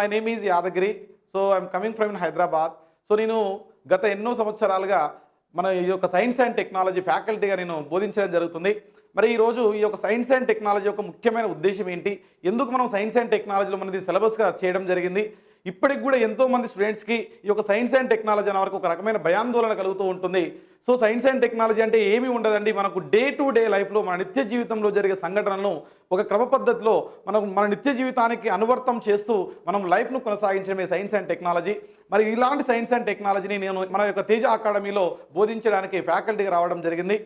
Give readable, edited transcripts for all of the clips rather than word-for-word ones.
My name is Yadagiri. So I'm coming from Hyderabad. So నేను గత ఎన్నో సంవత్సరాలుగా మన ఈ యొక్క సైన్స్ అండ్ టెక్నాలజీ ఫ్యాకల్టీగా నేను బోధించడం జరుగుతుంది. మరి ఈరోజు ఈ యొక్క సైన్స్ అండ్ టెక్నాలజీ యొక్క ముఖ్యమైన ఉద్దేశం ఏంటి, ఎందుకు మనం సైన్స్ అండ్ టెక్నాలజీలో మనది సిలబస్గా చేయడం జరిగింది, ఇప్పటికి కూడా ఎంతోమంది స్టూడెంట్స్కి ఈ యొక్క సైన్స్ అండ్ టెక్నాలజీ అనే వరకు ఒక రకమైన భయాందోళన కలుగుతూ ఉంటుంది. సో సైన్స్ అండ్ టెక్నాలజీ అంటే ఏమీ ఉండదండి, మనకు డే టు డే లైఫ్లో మన నిత్య జీవితంలో జరిగే సంఘటనలను ఒక క్రమ పద్ధతిలో మన నిత్య జీవితానికి అనువర్తం చేస్తూ మనం లైఫ్ను కొనసాగించడమే సైన్స్ అండ్ టెక్నాలజీ. మరి ఇలాంటి సైన్స్ అండ్ టెక్నాలజీని నేను మన యొక్క తేజ అకాడమీలో బోధించడానికి ఫ్యాకల్టీగా రావడం జరిగింది.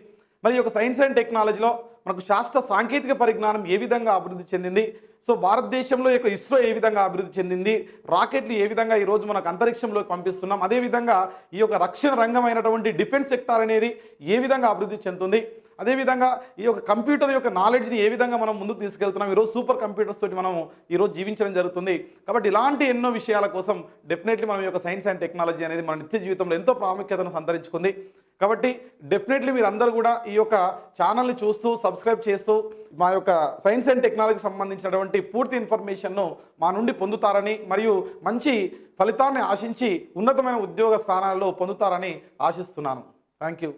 మరి ఈ యొక్క సైన్స్ అండ్ టెక్నాలజీలో మనకు శాస్త్ర సాంకేతిక పరిజ్ఞానం ఏ విధంగా అభివృద్ధి చెందింది, సో భారతదేశంలో యొక్క ఇస్రో ఏ విధంగా అభివృద్ధి చెందింది, రాకెట్లు ఏ విధంగా ఈరోజు మనకు అంతరిక్షంలోకి పంపిస్తున్నాం, అదేవిధంగా ఈ యొక్క రక్షణ రంగం అయినటువంటి డిఫెన్స్ సెక్టార్ అనేది ఏ విధంగా అభివృద్ధి చెందుతుంది, అదేవిధంగా ఈ యొక్క కంప్యూటర్ యొక్క నాలెడ్జ్ని ఏ విధంగా మనం ముందుకు తీసుకెళ్తున్నాం, ఈరోజు సూపర్ కంప్యూటర్స్ తోటి మనం ఈరోజు జీవించడం జరుగుతుంది. కాబట్టి ఇలాంటి ఎన్నో విషయాల కోసం డెఫినెట్లీ మనం ఈ యొక్క సైన్స్ అండ్ టెక్నాలజీ అనేది మన నిత్య జీవితంలో ఎంతో ప్రాముఖ్యతను సంతరించుకుంది. కాబట్టి డెఫినెట్లీ మీరందరూ కూడా ఈ యొక్క ఛానల్ని చూస్తూ సబ్స్క్రైబ్ చేస్తూ మా యొక్క సైన్స్ అండ్ టెక్నాలజీకి సంబంధించినటువంటి పూర్తి ఇన్ఫర్మేషన్ను మా నుండి పొందుతారని మరియు మంచి ఫలితాన్ని ఆశించి ఉన్నతమైన ఉద్యోగ స్థానాల్లో పొందుతారని ఆశిస్తున్నాను. Thank you.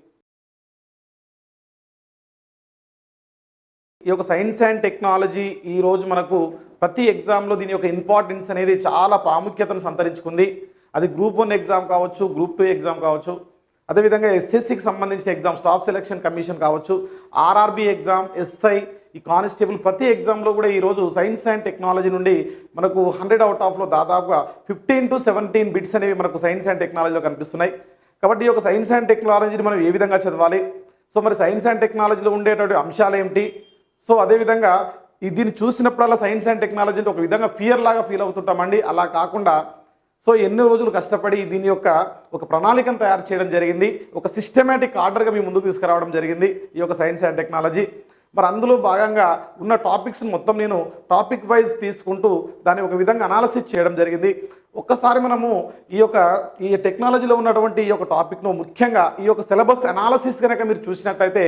ఈ యొక్క సైన్స్ అండ్ టెక్నాలజీ ఈరోజు మనకు ప్రతి ఎగ్జామ్లో దీని యొక్క ఇంపార్టెన్స్ అనేది చాలా ప్రాముఖ్యతను సంతరించుకుంది. అది గ్రూప్ 1 ఎగ్జామ్ కావచ్చు, గ్రూప్ 2 ఎగ్జామ్ కావచ్చు, అదేవిధంగా ఎస్ఎస్సికి సంబంధించిన ఎగ్జామ్, స్టాఫ్ సెలక్షన్ కమిషన్ కావచ్చు, ఆర్ఆర్బీ ఎగ్జామ్, ఎస్ఐ, ఈ కానిస్టేబుల్, ప్రతి ఎగ్జామ్లో కూడా ఈరోజు సైన్స్ అండ్ టెక్నాలజీ నుండి మనకు 100 అవుట్ ఆఫ్లో దాదాపుగా 15 to 17 బిట్స్ అనేవి మనకు సైన్స్ అండ్ టెక్నాలజీలో కనిపిస్తున్నాయి. కాబట్టి ఈ యొక్క సైన్స్ అండ్ టెక్నాలజీని మనం ఏ విధంగా చదవాలి, సో మరి సైన్స్ అండ్ టెక్నాలజీలో ఉండేటువంటి అంశాలు ఏమిటి, సో అదేవిధంగా దీన్ని చూసినప్పుడల్లా సైన్స్ అండ్ టెక్నాలజీ అంటే ఒక విధంగా ఫియర్ లాగా ఫీల్ అవుతుంటామండి. అలా కాకుండా సో ఎన్నో రోజులు కష్టపడి దీని యొక్క ఒక ప్రణాళికను తయారు చేయడం జరిగింది, ఒక సిస్టమేటిక్ ఆర్డర్గా మీ ముందుకు తీసుకురావడం జరిగింది ఈ యొక్క సైన్స్ అండ్ టెక్నాలజీ. మరి అందులో భాగంగా ఉన్న టాపిక్స్ని మొత్తం నేను టాపిక్ వైజ్ తీసుకుంటూ దాన్ని ఒక విధంగా అనాలిసిస్ చేయడం జరిగింది. ఒక్కసారి మనము ఈ టెక్నాలజీలో ఉన్నటువంటి ఈ యొక్క టాపిక్ను ముఖ్యంగా ఈ యొక్క సిలబస్ అనాలిసిస్ కనుక మీరు చూసినట్లయితే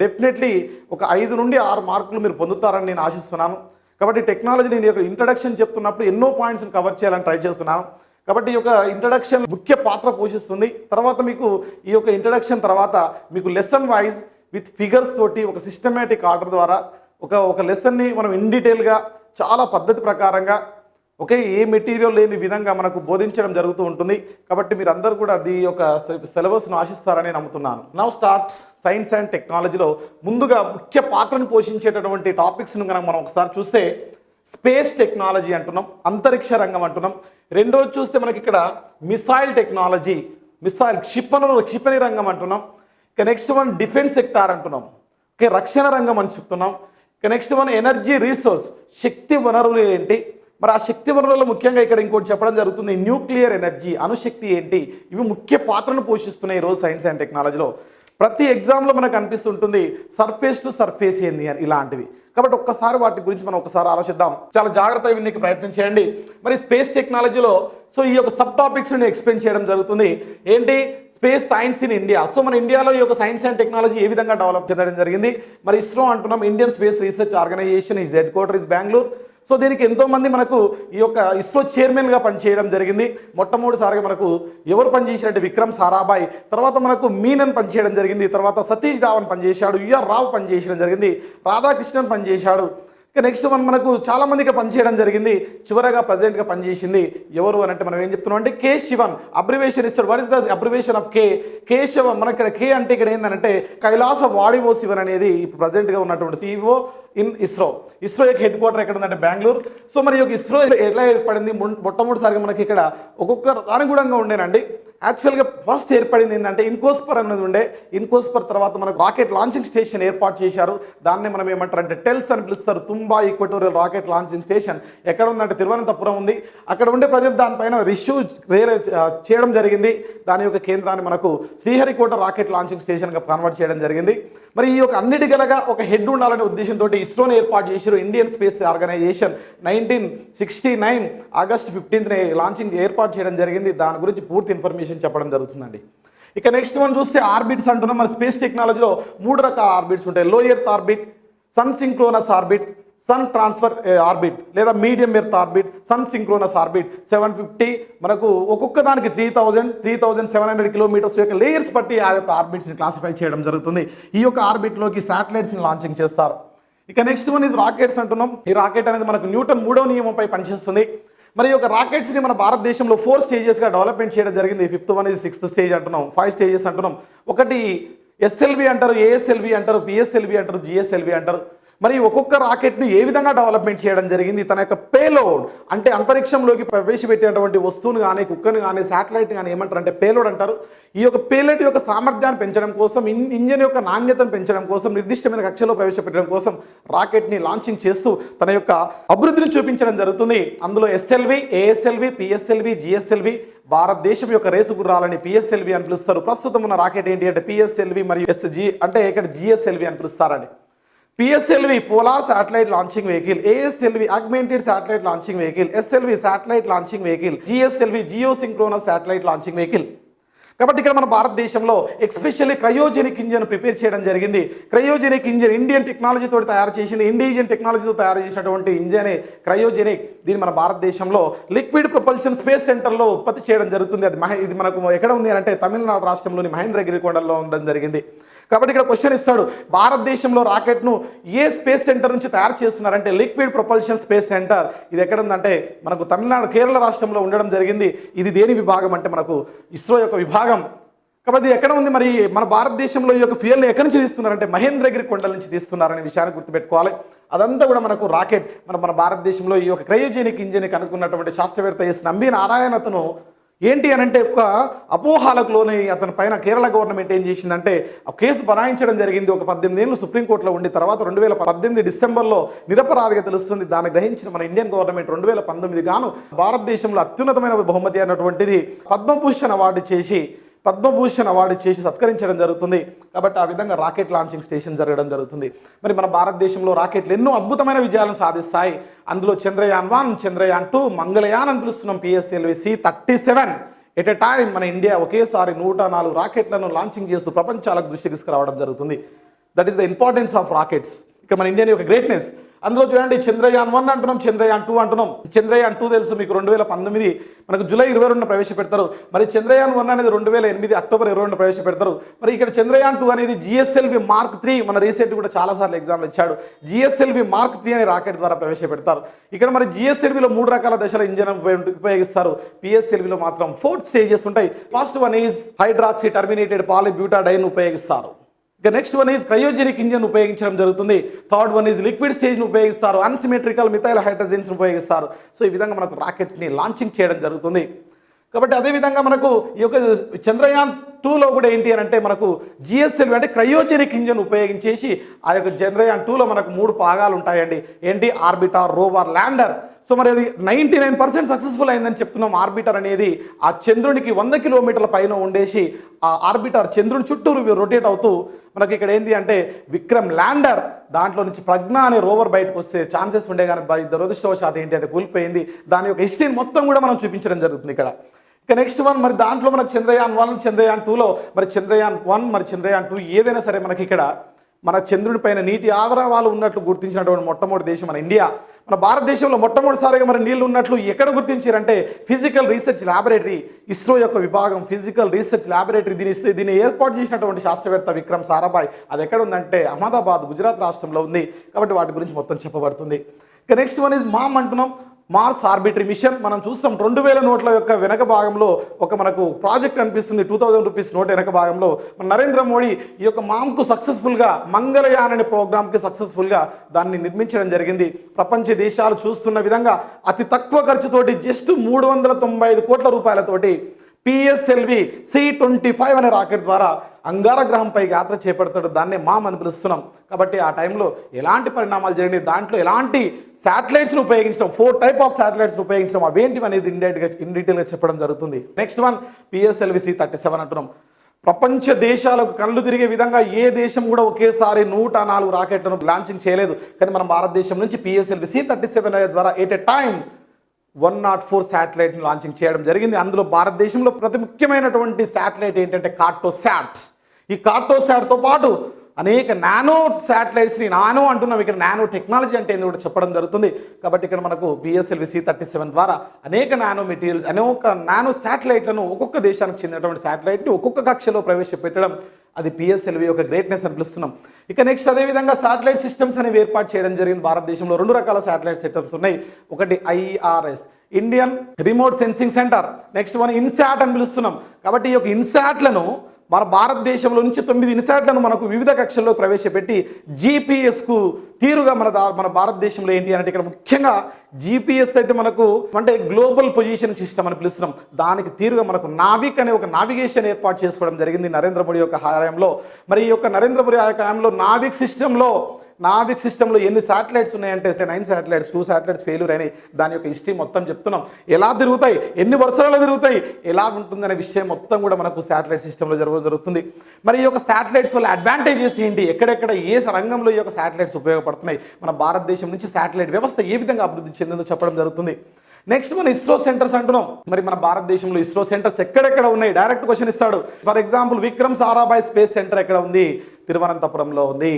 డెఫినెట్లీ ఒక 5 నుండి 6 మార్కులు మీరు పొందుతారని నేను ఆశిస్తున్నాను. కాబట్టి టెక్నాలజీ నేను యొక్క ఇంట్రడక్షన్ చెప్తున్నప్పుడు ఎన్నో పాయింట్స్ని కవర్ చేయాలని ట్రై చేస్తున్నాను. కాబట్టి ఈ యొక్క ఇంట్రడక్షన్ ముఖ్య పాత్ర పోషిస్తుంది. తర్వాత మీకు ఈ యొక్క ఇంట్రడక్షన్ తర్వాత మీకు లెసన్ వైజ్ విత్ ఫిగర్స్ తోటి ఒక సిస్టమేటిక్ ఆర్డర్ ద్వారా ఒక లెసన్ని మనం ఇన్ డీటెయిల్గా చాలా పద్ధతి ప్రకారంగా ఏ మెటీరియల్ లేని విధంగా మనకు బోధించడం జరుగుతూ ఉంటుంది. కాబట్టి మీరు అందరూ కూడా ఈ యొక్క సిలబస్ను ఆశిస్తారని నమ్ముతున్నాను. నౌ స్టార్ట్ సైన్స్ అండ్ టెక్నాలజీలో ముందుగా ముఖ్య పాత్రను పోషించేటటువంటి టాపిక్స్ను కనుక మనం ఒకసారి చూస్తే స్పేస్ టెక్నాలజీ అంటున్నాం, అంతరిక్ష రంగం అంటున్నాం. రెండోది చూస్తే మనకి ఇక్కడ మిసైల్ టెక్నాలజీ, క్షిపణి రంగం అంటున్నాం. ఇక నెక్స్ట్ వన్ డిఫెన్స్ సెక్టార్ అంటున్నాం, రక్షణ రంగం అని చెప్తున్నాం. ఇక నెక్స్ట్ వన్ ఎనర్జీ రీసోర్స్, శక్తి వనరులు ఏంటి, మరి ఆ శక్తి వనరులలో ముఖ్యంగా ఇక్కడ ఇంకోటి చెప్పడం జరుగుతుంది, న్యూక్లియర్ ఎనర్జీ, అణుశక్తి ఏంటి, ఇవి ముఖ్య పాత్రను పోషిస్తున్నాయి ఈరోజు సైన్స్ అండ్ టెక్నాలజీలో. ప్రతి ఎగ్జామ్లో మనకు అనిపిస్తుంటుంది సర్ఫేస్ టు సర్ఫేస్ ఏంది అని ఇలాంటివి. కాబట్టి ఒక్కసారి వాటి గురించి మనం ఒకసారి ఆలోచిద్దాం, చాలా జాగ్రత్తగా వినడానికి ప్రయత్నం చేయండి. మరి స్పేస్ టెక్నాలజీలో సో ఈ యొక్క సబ్ టాపిక్స్ నేను ఎక్స్ప్లెయిన్ చేయడం జరుగుతుంది. ఏంటి space science in India. So మన ఇండియాలో ఈ యొక్క సైన్స్ అండ్ టెక్నాలజీ ఏ విధంగా డెవలప్ చేయడం జరిగింది. మరి ఇస్రో అంటున్నాం, Indian space research organisation, is head quarter is Bengaluru. So దీనికి ఎంతోమంది మనకు ఈ యొక్క ఇస్రో చైర్మన్గా పనిచేయడం జరిగింది. మొట్టమొదటిసారిగా మనకు ఎవరు పనిచేసినట్టు విక్రమ్ సారాభాయ్, తర్వాత మనకు మీనన్ పనిచేయడం జరిగింది, తర్వాత సతీష్ ధావన్ పనిచేశాడు, యుఆర్ రావు పనిచేయడం జరిగింది, రాధాకృష్ణన్ పనిచేశాడు. ఇక నెక్స్ట్ మనకు చాలా మందికి పనిచేయడం జరిగింది. చివరగా ప్రెసిడెంట్గా పనిచేసింది ఎవరు అని అంటే మనం ఏం చెప్తున్నాం అంటే కే శివన్. అబ్రివేషన్ ఇస్తాడు, what is the abbreviation of K Sivan. మనకి ఇక్కడ కే అంటే ఇక్కడ ఏంటంటే కైలాస వాడివో శివన్ అనేది ఇప్పుడు ప్రెసిడెంట్గా ఉన్నటువంటి CEO ఇన్ ఇస్రో యొక్క హెడ్ క్వార్టర్ ఎక్కడ ఉందంటే బెంగళూరు. సో మరి యొక్క ఇస్రో ఎట్లా ఏర్పడింది, మొట్టమొదటిసారిగా మనకి ఇక్కడ ఒక్కొక్క అనుగుణంగా ఉండేనండి. యాక్చువల్గా ఫస్ట్ ఏర్పడింది ఏంటంటే ఇన్కోస్పర్ అనేది ఉండే, ఇన్కోస్పర్ తర్వాత మనకు రాకెట్ లాంచింగ్ స్టేషన్ ఏర్పాటు చేశారు. దాన్ని మనం ఏమంటారు అంటే టెల్స్ అని పిలుస్తారు. తుంబా ఈక్వటోరియల్ రాకెట్ లాంచింగ్ స్టేషన్ ఎక్కడ ఉందంటే తిరువనంతపురం ఉంది. అక్కడ ఉండే ప్రజలు దానిపైన రిసీవ్ చేయడం జరిగింది. దాని యొక్క కేంద్రాన్ని మనకు శ్రీహరికోట రాకెట్ లాంచింగ్ స్టేషన్గా కన్వర్ట్ చేయడం జరిగింది. మరి ఈ యొక్క అన్నిటి గలగా ఒక హెడ్ ఉండాలనే ఉద్దేశంతో ఇస్రోని ఏర్పాటు చేశారు. ఇండియన్ స్పేస్ ఆర్గనైజేషన్ 1969 ఆగస్ట్ 15న లాంచింగ్ ఏర్పాటు చేయడం జరిగింది. దాని గురించి పూర్తి ఇన్ఫర్మేషన్ చెప్పడం జరుగుతుందండి. ఇక నెక్స్ట్ మనం చూస్తే ఆర్బిట్స్ అంటున్నాం. మరి స్పేస్ టెక్నాలజీలో 3 రకాల ఆర్బిట్స్ ఉంటాయి. Low earth orbit, sun synchronous orbit, sun transfer orbit లేదా medium earth orbit, sun synchronous orbit 750 మనకు ఒక్కొక్క దానికి 3700 కిలోమీటర్స్ యొక్క లేయర్స్ బట్టి ఆ యొక్క ఆర్బిట్స్ని క్లాసిఫై చేయడం జరుగుతుంది. ఈ యొక్క ఆర్బిట్లోకి శాటిలైట్స్ని లాంచింగ్ చేస్తారు. ఇక నెక్స్ట్ వన్ ఇస్ రాకెట్స్ అంటున్నాం. ఈ రాకెట్ అనేది మనకు న్యూటన్ 3వ నియమంపై పనిచేస్తుంది. మరి ఈ యొక్క రాకెట్స్ని మన భారతదేశంలో 4 స్టేజెస్గా డెవలప్మెంట్ చేయడం జరిగింది. 5th one is 6th stage అంటున్నాం, 5 స్టేజెస్ అంటున్నాం. ఒకటి ఎస్ఎల్వి అంటారు, ఏఎస్ఎల్వి అంటారు, పిఎస్ఎల్వి అంటారు, జిఎస్ఎల్వి అంటారు. మరి ఒక్కొక్క రాకెట్ను ఏ విధంగా డెవలప్మెంట్ చేయడం జరిగింది, తన యొక్క పేలోడ్ అంటే అంతరిక్షంలోకి ప్రవేశపెట్టేటువంటి వస్తువును కానీ, కుక్కను కానీ, శాటిలైట్ కానీ ఏమంటారు అంటే పేలోడ్ అంటారు. ఈ యొక్క పేలోడ్ యొక్క సామర్థ్యాన్ని పెంచడం కోసం, ఇంజన్ యొక్క నాణ్యతను పెంచడం కోసం, నిర్దిష్టమైన కక్షలో ప్రవేశపెట్టడం కోసం రాకెట్ని లాంచింగ్ చేస్తూ తన యొక్క అభివృద్ధిని చూపించడం జరుగుతుంది. అందులో ఎస్ఎల్వి, ఏఎస్ఎల్వి, పిఎస్ఎల్వి, జిఎస్ఎల్వి భారతదేశం యొక్క రేసు గుర్రాలని పిఎస్ఎల్వి అని పిలుస్తారు. ప్రస్తుతం ఉన్న రాకెట్ ఏంటి అంటే పిఎస్ఎల్వి మరియు ఎస్జి అంటే ఇక్కడ జిఎస్ఎల్వి అని పిలుస్తారండి. PSLV polar satellite launching vehicle, ASLV augmented satellite launching vehicle, SLV satellite launching vehicle, GSLV geo synchronous satellite launching vehicle. కాబట్టి ఇక్కడ మన భారతదేశంలో ఎక్స్పెషల్లీ క్రయోజెనిక్ ఇంజిన్ ప్రిపేర్ చేయడం జరిగింది. క్రయోజెనిక్ ఇంజిన్ ఇండియన్ టెక్నాలజీతో తయారు చేసింది, ఇండిజియన్ టెక్నాలజీతో తయారు చేసినటువంటి ఇంజనే క్రయోజెనిక్. దీన్ని మన భారతదేశంలో లిక్విడ్ ప్రొపల్షన్ స్పేస్ సెంటర్లో ఉత్పత్తి చేయడం జరుగుతుంది. ఇది మనకు ఎక్కడ ఉంది అంటే తమిళనాడు రాష్ట్రంలోని మహేంద్రగిరి కొండల్లో ఉండడం జరిగింది. కాబట్టి ఇక్కడ క్వశ్చన్ ఇస్తాడు, భారతదేశంలో రాకెట్ను ఏ స్పేస్ సెంటర్ నుంచి తయారు చేస్తున్నారంటే లిక్విడ్ ప్రొపల్షన్ స్పేస్ సెంటర్. ఇది ఎక్కడ ఉందంటే మనకు తమిళనాడు కేరళ రాష్ట్రంలో ఉండడం జరిగింది. ఇది దేని విభాగం అంటే మనకు ఇస్రో యొక్క విభాగం. కాబట్టి ఎక్కడ ఉంది మరి మన భారతదేశంలో ఈ యొక్క ఫ్యూయల్ని ఎక్కడి నుంచి తీస్తున్నారంటే మహేంద్రగిరి కొండల నుంచి తీస్తున్నారనే విషయాన్ని గుర్తుపెట్టుకోవాలి. అదంతా కూడా మనకు రాకెట్ మన భారతదేశంలో ఈ యొక్క క్రయోజెనిక్ ఇంజిన్ కనుక్కున్నటువంటి శాస్త్రవేత్త ఎస్ నంబి నారాయణ అతను ఏంటి అని అంటే ఒక అపోహాలకు లోనే అతని పైన కేరళ గవర్నమెంట్ ఏం చేసిందంటే ఆ కేసు బనాయించడం జరిగింది. ఒక 18 ఏళ్ళు సుప్రీంకోర్టులో ఉండి తర్వాత 2018 డిసెంబర్లో నిరపరాధిగా తెలుస్తుంది. దాన్ని గ్రహించిన మన ఇండియన్ గవర్నమెంట్ 2019 గాను భారతదేశంలో అత్యున్నతమైన బహుమతి అయినటువంటిది పద్మభూషణ్ అవార్డు చేసి సత్కరించడం జరుగుతుంది. కాబట్టి ఆ విధంగా రాకెట్ లాంచింగ్ స్టేషన్ జరగడం జరుగుతుంది. మరి మన భారతదేశంలో రాకెట్లు ఎన్నో అద్భుతమైన విజయాలను సాధిస్తాయి. అందులో చంద్రయాన్ 1, చంద్రయాన్ 2, మంగళయాన్ అని పిలుస్తున్నాం PSLV C-37 at a time మన ఇండియా ఒకేసారి 104 రాకెట్లను లాంచింగ్ చేస్తూ ప్రపంచాలకు దృష్టి తీసుకురావడం జరుగుతుంది. That is the importance of rockets. ఇక్కడ మన ఇండియన్ యొక్క గ్రేట్నెస్. అందులో చూడండి చంద్రయాన్ 1 అంటున్నాం, చంద్రయాన్ 2 అంటున్నాం. చంద్రయాన్ 2 తెలుసు మీకు 2019 మనకు జూలై 22 ప్రవేశపెడతారు. మరి చంద్రయాన్ 1 అనేది 2008 అక్టోబర్ 22 ప్రవేశపెడతారు. మరి ఇక్కడ చంద్రయాన్ 2 అనేది జిఎస్ఎల్వి మార్క్ 3 మన రీసెంట్ కూడా చాలాసార్లు ఎగ్జామ్లు ఇచ్చాడు. జిఎస్ఎల్వి మార్క్ 3 అనే రాకెట్ ద్వారా ప్రవేశపెడతారు. ఇక్కడ మరి జిఎస్ఎల్విలో 3 రకాల దశల ఇంజన్ ఉపయోగిస్తారు. పిఎస్ఎల్విలో మాత్రం 4 స్టేజెస్ ఉంటాయి. First one is hydroxy terminated polybutadiene ఉపయోగిస్తారు. ఇక next one is cryogenic engine ఉపయోగించడం జరుగుతుంది. థర్డ్ వన్ ఈజ్ లిక్విడ్ స్టేజ్ని ఉపయోగిస్తారు. అన్సిమెట్రికల్ మిథైల్ హైడ్రోజన్స్ ఉపయోగిస్తారు. సో ఈ విధంగా మనకు రాకెట్ని లాంచింగ్ చేయడం జరుగుతుంది. కాబట్టి అదేవిధంగా మనకు ఈ యొక్క చంద్రయాన్ 2లో కూడా ఏంటి అని అంటే మనకు జిఎస్ఎల్వి అంటే క్రయోజెనిక్ ఇంజన్ ఉపయోగించేసి ఆ యొక్క చంద్రయాన్ 2లో మనకు 3 భాగాలు ఉంటాయండి. ఏంటి ఆర్బిటర్, రోవర్, ల్యాండర్. సో మరి అది 99% సక్సెస్ఫుల్ అయిందని చెప్తున్నాం. ఆర్బిటర్ అనేది ఆ చంద్రునికి 100 కిలోమీటర్ల పైన ఉండేసి ఆ ఆర్బిటర్ చంద్రుని చుట్టూరు రొటేట్ అవుతూ మనకి ఇక్కడ ఏంటి అంటే విక్రమ్ ల్యాండర్ దాంట్లో నుంచి ప్రజ్ఞ అనే రోవర్ బయటకు వస్తే ఛాన్సెస్ ఉండే కానీ దురదృష్టవశాత్తు ఏంటి అంటే కూలిపోయింది. దాని యొక్క హిస్టరీని మొత్తం కూడా మనం చూపించడం జరుగుతుంది ఇక్కడ. ఇక నెక్స్ట్ వన్ మరి దాంట్లో మనకు చంద్రయాన్ 1, చంద్రయాన్ 2లో మరి చంద్రయాన్ 1 మరి చంద్రయాన్ 2 ఏదైనా సరే మనకి ఇక్కడ మన చంద్రుని పైన నీటి ఆవరణాలు ఉన్నట్లు గుర్తించినటువంటి మొట్టమొదటి దేశం మన ఇండియా. మన భారతదేశంలో మొట్టమొదటిసారిగా మరి నీళ్లు ఉన్నట్లు ఎక్కడ గుర్తించారంటే ఫిజికల్ రీసెర్చ్ ల్యాబొరేటరీ, ఇస్రో యొక్క విభాగం ఫిజికల్ రీసెర్చ్ ల్యాబొరేటరీ దీన్ని ఏర్పాటు చేసినటువంటి శాస్త్రవేత్త విక్రమ్ సారాభాయ్. అది ఎక్కడ ఉందంటే అహ్మదాబాద్ గుజరాత్ రాష్ట్రంలో ఉంది. కాబట్టి వాటి గురించి మొత్తం చెప్పబడుతుంది. ఇక నెక్స్ట్ వన్ ఈజ్ మామ్ అంటున్నాం. Mars orbiter mission. మనం చూస్తాం 2000 నోట్ల యొక్క వెనక భాగంలో ఒక మనకు ప్రాజెక్ట్ కనిపిస్తుంది. 2000 రూపీస్ నోట్ వెనక భాగంలో మన నరేంద్ర మోడీ ఈ యొక్క మామ్కు సక్సెస్ఫుల్గా మంగళయాన్ అనే ప్రోగ్రామ్కి సక్సెస్ఫుల్గా దాన్ని నిర్మించడం జరిగింది. ప్రపంచ దేశాలు చూస్తున్న విధంగా అతి తక్కువ ఖర్చుతోటి జస్ట్ 395 కోట్ల రూపాయలతోటి పిఎస్ఎల్వి C-25 అనే రాకెట్ ద్వారా అంగారగ్రహంపై యాత్ర చేపడతాడు. దాన్నే మామ్ అని పిలుస్తున్నాం. కాబట్టి ఆ టైంలో ఎలాంటి పరిణామాలు జరిగినాయి, దాంట్లో ఎలాంటి శాటిలైట్స్ను ఉపయోగించడం, 4 టైప్ ఆఫ్ శాటిలైట్స్ను ఉపయోగించడం అవేంటివి అనేది ఇన్ డీటెయిల్గా చెప్పడం జరుగుతుంది. నెక్స్ట్ వన్ పిఎస్ఎల్వి C-37 అంటున్నాం. ప్రపంచ దేశాలకు కళ్ళు తిరిగే విధంగా ఏ దేశం కూడా ఒకేసారి 104 రాకెట్లను లాంచింగ్ చేయలేదు. కానీ మన భారతదేశం నుంచి పిఎస్ఎల్వి C-37 ద్వారా ఎట్ ఎ టైం 104 శాటిలైట్ని లాంచింగ్ చేయడం జరిగింది. అందులో భారతదేశంలో ప్రతి ముఖ్యమైనటువంటి శాటిలైట్ ఏంటంటే కార్టోశాట్. ఈ కార్టోశాట్తో పాటు అనేక నానో శాటిలైట్స్ని, నానో అంటున్నాం ఇక్కడ, నానో టెక్నాలజీ అంటే ఏందో కూడా చెప్పడం జరుగుతుంది. కాబట్టి ఇక్కడ మనకు పిఎస్ఎల్వి C-37 ద్వారా అనేక నానో మెటీరియల్స్, అనేక నానో శాటిలైట్లను, ఒక్కొక్క దేశానికి చెందినటువంటి శాటిలైట్ని ఒక్కొక్క కక్షలో ప్రవేశపెట్టడం, అది పిఎస్ఎల్వి యొక్క గ్రేట్నెస్ అని పిలుస్తున్నాం. ఇక నెక్స్ట్ అదేవిధంగా శాటిలైట్ సిస్టమ్స్ అనేవి ఏర్పాటు చేయడం జరిగింది. భారతదేశంలో 2 రకాల శాటిలైట్ సిస్టమ్స్ ఉన్నాయి. ఒకటి IRS, Indian remote sensing centre. Next మనం ఇన్సాట్ అని పిలుస్తున్నాం. కాబట్టి ఈ యొక్క ఇన్సాట్లను మన భారతదేశంలో నుంచి 9 ఇన్సాట్లను మనకు వివిధ కక్షల్లో ప్రవేశపెట్టి జీపీఎస్కు తీరుగా మన భారతదేశంలో ఏంటి అంటే ఇక్కడ ముఖ్యంగా జీపీఎస్ అయితే మనకు అంటే గ్లోబల్ పొజిషన్ సిస్టమ్ అని పిలుస్తున్నాం. దానికి తీరుగా మనకు నావిక్ అనే ఒక నావిగేషన్ ఏర్పాటు చేసుకోవడం జరిగింది నరేంద్ర మోడీ యొక్క హయాంలో. మరి ఈ యొక్క నరేంద్ర మోడీ హయాంలో నావిక్ సిస్టంలో ఎన్ని శాటిలైట్స్ ఉన్నాయంటే 9 శాటిలైట్స్, 2 శాటిలైట్స్ ఫెయిల్యూర్ అయినాయి. దాని యొక్క హిస్టరీ మొత్తం చెప్తున్నాం. ఎలా తిరుగుతాయి, ఎన్ని వర్షాలలో తిరుగుతాయి, ఎలా ఉంటుందనే విషయం మొత్తం కూడా మనకు శాటిలైట్ సిస్టంలో జరుగుతుంది. మరి ఈ యొక్క శాటిలైట్స్ వల్ల అడ్వాంటేజెస్ ఏంటి, ఎక్కడెక్కడ ఏ రంగంలో ఈ యొక్క శాటిలైట్స్ ఉపయోగపడుతున్నాయి, మన భారతదేశం నుంచి శాటిలైట్ వ్యవస్థ ఏ విధంగా అభివృద్ధి చెందిందో చెప్పడం జరుగుతుంది. నెక్స్ట్ మన ఇస్రో సెంటర్స్ అంటున్నాం. మరి మన భారతదేశంలో ఇస్రో సెంటర్స్ ఎక్కడెక్కడ ఉన్నాయి, డైరెక్ట్ క్వశ్చన్ ఇస్తాడు. For example Vikram Sarabhai space centre ఎక్కడ ఉంది, తిరువనంతపురంలో ఉంది.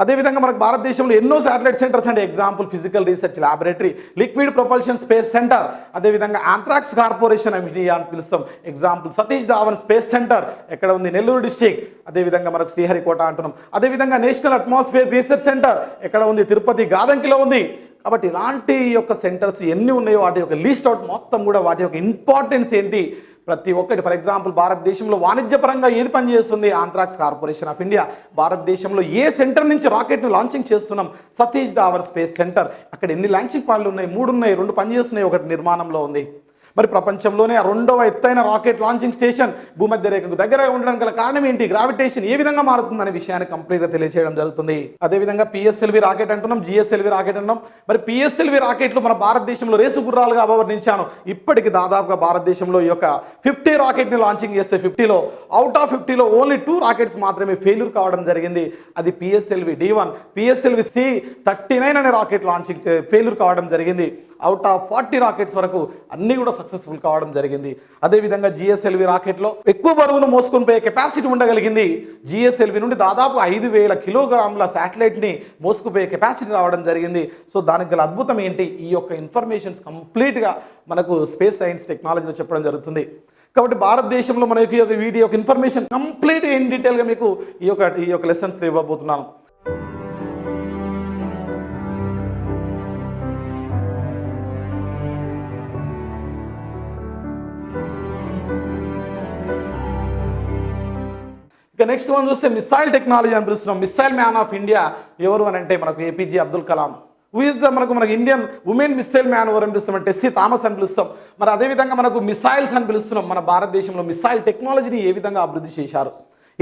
అదేవిధంగా మనకు భారతదేశంలో ఎన్నో శాటిలైట్ సెంటర్స్ అంటే example physical research laboratory, liquid propulsion space centre, అదేవిధంగా ఆంథ్రాక్స్ కార్పొరేషన్ ఆఫ్ ఇండియా అని పిలుస్తాం. Example Satish Dhawan space centre ఎక్కడ ఉంది, నెల్లూరు డిస్టిక్. అదేవిధంగా మనకు శ్రీహరికోట అంటున్నాం. అదేవిధంగా నేషనల్ అట్మాస్ఫియర్ రీసెర్చ్ సెంటర్ ఎక్కడ ఉంది, తిరుపతి గాదంకిలో ఉంది. కాబట్టి ఇలాంటి యొక్క సెంటర్స్ ఎన్ని ఉన్నాయో వాటి యొక్క లిస్ట్ అవుట్ మొత్తం కూడా వాటి యొక్క ఇంపార్టెన్స్ ఏంటి ప్రతి ఒక్కటి. ఫర్ ఎగ్జాంపుల్ భారతదేశంలో వాణిజ్యపరంగా ఏది పనిచేస్తుంది, ఆంథ్రాక్స్ కార్పొరేషన్ ఆఫ్ ఇండియా. భారతదేశంలో ఏ సెంటర్ నుంచి రాకెట్ను లాంచింగ్ చేస్తున్నాం, సతీష్ ధావన్ స్పేస్ సెంటర్. అక్కడ ఎన్ని లాంచింగ్ పాడ్లు ఉన్నాయి, 3 ఉన్నాయి, 2 పనిచేస్తున్నాయి, ఒకటి నిర్మాణంలో ఉంది. మరి ప్రపంచంలోనే 2వ ఎత్తైన రాకెట్ లాంచింగ్ స్టేషన్ భూమధ్య రేఖకు దగ్గరగా ఉండడానికి గల కారణం ఏంటి, గ్రావిటేషన్ ఏ విధంగా మారుతుంది అనే విషయాన్ని కంప్లీట్గా తెలియజేయడం జరుగుతుంది. అదేవిధంగా పిఎస్ఎల్వి రాకెట్ అంటున్నాం, జిఎస్ఎల్వి రాకెట్ అంటున్నాం. మరి పిఎస్ఎల్వి రాకెట్లు మన భారతదేశంలో రేసు గుర్రాలుగా అభివర్ణించాను. ఇప్పటికి దాదాపుగా భారతదేశంలో ఈ యొక్క 50 రాకెట్ని లాంచింగ్ చేస్తే 50లో అవుట్ ఆఫ్ 50లో ఓన్లీ 2 రాకెట్స్ మాత్రమే ఫెయిల్యూర్ కావడం జరిగింది. అది పిఎస్ఎల్వి D1, పిఎస్ఎల్వి C-39 అనే రాకెట్ లాంచింగ్ ఫెయిల్యూర్ కావడం జరిగింది. అవుట్ ఆఫ్ 40 రాకెట్స్ వరకు అన్ని కూడా సక్సెస్ఫుల్ కావడం జరిగింది. అదేవిధంగా జిఎస్ఎల్వి రాకెట్లో ఎక్కువ బరువును మోసుకొని పోయే కెపాసిటీ ఉండగలిగింది. జిఎస్ఎల్వి నుండి దాదాపు 5,000 కిలోగ్రాముల శాటిలైట్ని మోసుకుపోయే కెపాసిటీ రావడం జరిగింది. సో దానికి గల అద్భుతం ఏంటి, ఈ యొక్క ఇన్ఫర్మేషన్స్ కంప్లీట్గా మనకు స్పేస్ సైన్స్ టెక్నాలజీలో చెప్పడం జరుగుతుంది. కాబట్టి భారతదేశంలో మనకి వీటి యొక్క ఇన్ఫర్మేషన్ కంప్లీట్ ఇన్ డీటెయిల్గా మీకు ఈ యొక్క లెసన్స్లో ఇవ్వబోతున్నాను. ఇక నెక్స్ట్ వన్ చూస్తే మిసైల్ టెక్నాలజీ అని పిలుస్తున్నాం. మిసైల్ మ్యాన్ ఆఫ్ ఇండియా ఎవరు అని అంటే మనకు APJ అబ్దుల్ కలాం. మనకు ఇండియన్ ఉమెన్ మిసైల్ మ్యాన్ ఎవరు అని పిలుస్తాం అంటే SC థామస్ అని పిలుస్తాం. మరి అదేవిధంగా మనకు మిసైల్స్ అని పిలుస్తున్నాం. మన భారతదేశంలో మిసైల్ టెక్నాలజీని ఏ విధంగా అభివృద్ధి చేశారు,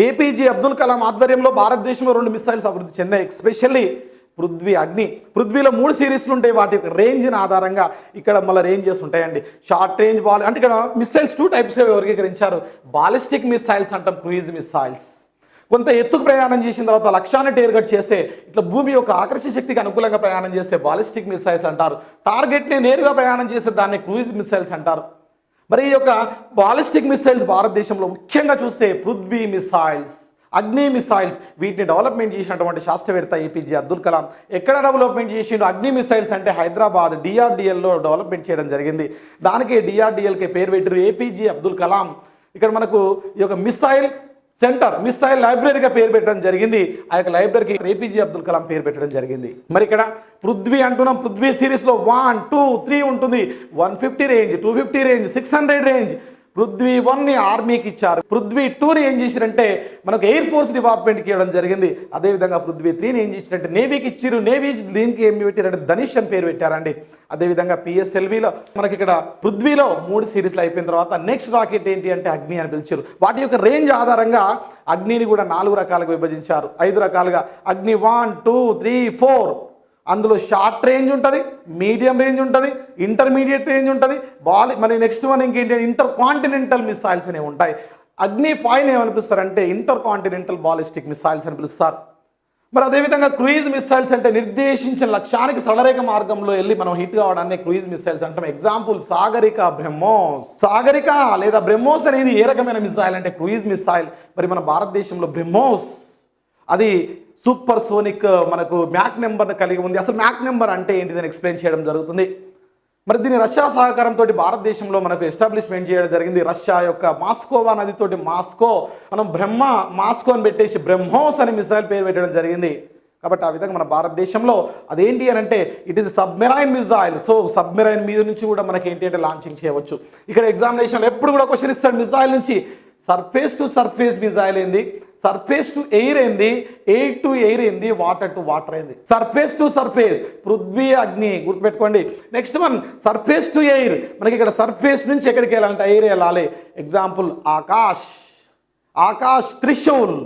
APJ అబ్దుల్ కలాం ఆధ్వర్యంలో భారతదేశంలో 2 మిసైల్స్ అభివృద్ధి చెందాయి. ఎస్పెషల్లీ పృథ్వీ, అగ్ని. పృథ్వీలో 3 సిరీస్లు ఉంటాయి. వాటి యొక్క రేంజ్ని ఆధారంగా ఇక్కడ మళ్ళీ రేంజెస్ ఉంటాయండి. షార్ట్ రేంజ్ బాల్ అంటే ఇక్కడ మిసైల్స్ 2 టైప్స్గా వర్గీకరించారు. బాలిస్టిక్ మిసైల్స్ అంటాం, క్రూయిజ్ మిసైల్స్. కొంత ఎత్తుకు ప్రయాణం చేసిన తర్వాత లక్ష్యాన్ని టార్గెట్ చేస్తే ఇట్లా భూమి యొక్క ఆకర్షణ శక్తికి అనుకూలంగా ప్రయాణం చేస్తే బాలిస్టిక్ మిసైల్స్ అంటారు. టార్గెట్ని నేరుగా ప్రయాణం చేస్తే దాన్ని క్రూయిజ్ మిసైల్స్ అంటారు. మరి ఈ యొక్క బాలిస్టిక్ మిసైల్స్ భారతదేశంలో ముఖ్యంగా చూస్తే పృథ్వీ మిసైల్స్, అగ్ని మిసైల్స్, వీటిని డెవలప్మెంట్ చేసినటువంటి శాస్త్రవేత్త APJ అబ్దుల్ కలాం. ఎక్కడ డెవలప్మెంట్ చేసిండు అగ్ని మిసైల్స్ అంటే హైదరాబాద్ DRDLలో డెవలప్మెంట్ చేయడం జరిగింది. దానికి DRDLకి పేరు పెట్టారు APJ అబ్దుల్ కలాం. ఇక్కడ మనకు ఈ యొక్క మిసైల్ సెంటర్, మిసైల్ లైబ్రరీగా పేరు పెట్టడం జరిగింది. ఆ యొక్క లైబ్రరీకి APJ అబ్దుల్ కలాం పేరు పెట్టడం జరిగింది. మరి ఇక్కడ పృథ్వీ అంటున్నాం. పృథ్వీ సిరీస్లో 1, 2, 3 ఉంటుంది. 150 రేంజ్, 250 రేంజ్, 600 రేంజ్. పృథ్వీ 1ని ఆర్మీకి ఇచ్చారు. పృథ్వీ 2ని ఏం చేశారంటే మనకు ఎయిర్ ఫోర్స్ డిపార్ట్మెంట్కి ఇవ్వడం జరిగింది. అదేవిధంగా పృథ్వీ 3ని ఏం చేశారంటే నేవీకి ఇచ్చారు. నేవీ దీనికి ఏమి పెట్టారంటే ధనుష్ అని పేరు పెట్టారండి. అదేవిధంగా PSLVలో మనకి ఇక్కడ పృథ్వీలో 3 సిరీస్లు అయిపోయిన తర్వాత నెక్స్ట్ రాకెట్ ఏంటి అంటే అగ్ని అని పిలిచారు. వాటి యొక్క రేంజ్ ఆధారంగా అగ్నిని కూడా 4 రకాలుగా విభజించారు, 5 రకాలుగా. అగ్ని 1, 2, 3, 4. అందులో షార్ట్ రేంజ్ ఉంటుంది, మీడియం రేంజ్ ఉంటుంది, ఇంటర్మీడియట్ రేంజ్ ఉంటుంది. మరి నెక్స్ట్ వన్ ఇంకేంటి, ఇంటర్ కాంటినెంటల్ మిసైల్స్ అనేవి ఉంటాయి. అగ్ని 5 ఏమని పిలుస్తారంటే ఇంటర్ కాంటినెంటల్ బాలిస్టిక్ మిసైల్స్ అని పిలుస్తారు. మరి అదేవిధంగా క్రూయిజ్ మిసైల్స్ అంటే నిర్దేశించిన లక్ష్యానికి సరళరేఖ మార్గంలో వెళ్ళి మనం హిట్ కావడాన్ని క్రూయిజ్ మిసైల్స్ అంటాం. ఎగ్జాంపుల్ సాగరిక, బ్రహ్మోస్. సాగరిక లేదా బ్రహ్మోస్ అనేది ఏ రకమైన మిసైల్ అంటే క్రూయిజ్ మిసైల్. మరి మన భారతదేశంలో బ్రహ్మోస్ అది సూపర్ సోనిక్ మనకు మ్యాక్ నెంబర్ని కలిగి ఉంది. అసలు మ్యాక్ నెంబర్ అంటే ఏంటిదని ఎక్స్ప్లెయిన్ చేయడం జరుగుతుంది. మరి దీన్ని రష్యా సహకారంతో భారతదేశంలో మనకు ఎస్టాబ్లిష్మెంట్ చేయడం జరిగింది. రష్యా యొక్క మాస్కోవా నదితోటి మనం మాస్కో అని పెట్టేసి బ్రహ్మోస్ అని మిసైల్ పేరు పెట్టడం జరిగింది. కాబట్టి ఆ విధంగా మన భారతదేశంలో అదేంటి అని అంటే it is submarine missile. So submarine మీద నుంచి కూడా మనకి ఏంటి అంటే లాంచింగ్ చేయవచ్చు. ఇక్కడ ఎగ్జామినేషన్లో ఎప్పుడు కూడా క్వశ్చన్ ఇస్తాడు మిసైల్ నుంచి. సర్ఫేస్ టు సర్ఫేస్ మిసైల్ ఏంది, సర్ఫేస్ టు ఎయిర్ ఏంది, ఎయిర్ టు ఎయిర్ ఏంది, వాటర్ టు వాటర్ ఏంది. సర్ఫేస్ టు సర్ఫేస్ పృథ్వీ అగ్ని గుర్తుపెట్టుకోండి. Next one surface to air, మనకి ఇక్కడ సర్ఫేస్ నుంచి ఎక్కడికి వెళ్ళాలంటే ఎయిర్ వెళ్ళాలి. Example Akash Trishul.